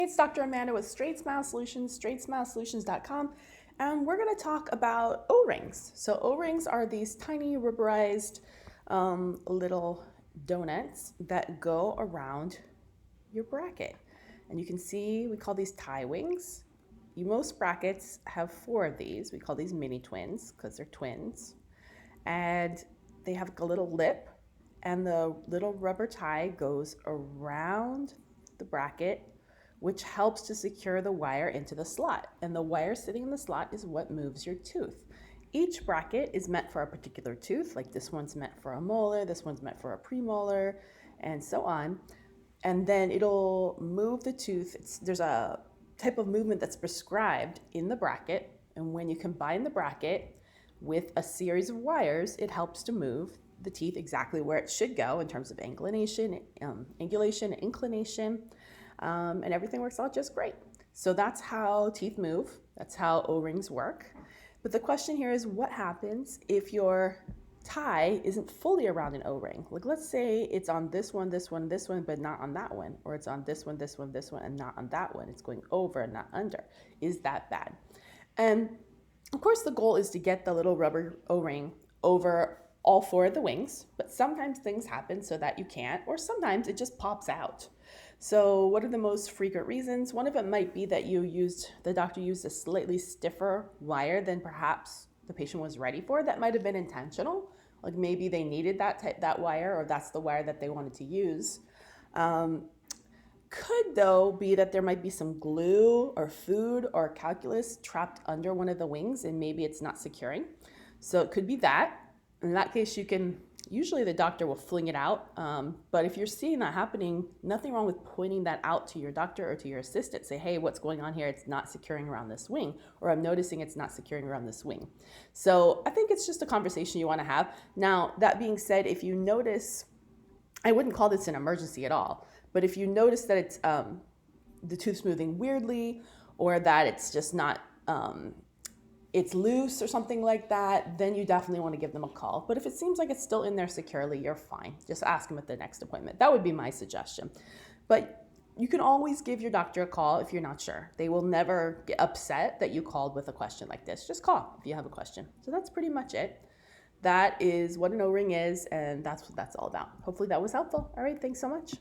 It's Dr. Amanda with StraightSmile Solutions, StraightSmileSolutions.com, and we're going to talk about O-rings. So O-rings are these tiny rubberized little donuts that go around your bracket. And you can see we call these tie wings. Most brackets have 4 of these. We call these mini twins because they're twins. And they have a little lip, and the little rubber tie goes around the bracket, which helps to secure the wire into the slot. And the wire sitting in the slot is what moves your tooth. Each bracket is meant for a particular tooth, like this one's meant for a molar, this one's meant for a premolar, and so on. And then it'll move the tooth. There's a type of movement that's prescribed in the bracket, and when you combine the bracket with a series of wires, it helps to move the teeth exactly where it should go in terms of angulation, inclination, and everything works out just great. So that's how teeth move. That's how O-rings work. But the question here is, what happens if your tie isn't fully around an O-ring? Like, let's say it's on this one, this one, this one, but not on that one, or it's on this one, this one, this one, and not on that one. It's going over and not under. Is that bad? And of course, the goal is to get the little rubber O-ring over all 4 of the wings, but sometimes things happen so that you can't, or sometimes it just pops out. So what are the most frequent reasons? One of them might be that the doctor used a slightly stiffer wire than perhaps the patient was ready for. That might have been intentional. Like maybe they needed that wire, or that's the wire that they wanted to use. Could though be that there might be some glue or food or calculus trapped under one of the wings, and maybe it's not securing. So it could be that. In that case, usually the doctor will fling it out. But if you're seeing that happening, nothing wrong with pointing that out to your doctor or to your assistant. Say, hey, what's going on here? It's not securing around this wing, or I'm noticing it's not securing around this wing. So I think it's just a conversation you want to have. Now, that being said, if you notice, I wouldn't call this an emergency at all, but if you notice that it's the tooth's moving weirdly, or that it's just not it's loose or something like that, then you definitely want to give them a call. But if it seems like it's still in there securely, you're fine. Just ask them at the next appointment. That would be my suggestion. But you can always give your doctor a call if you're not sure. They will never get upset that you called with a question like this. Just call if you have a question. So that's pretty much it. That is what an O-ring is, and that's what that's all about. Hopefully that was helpful. All right, thanks so much.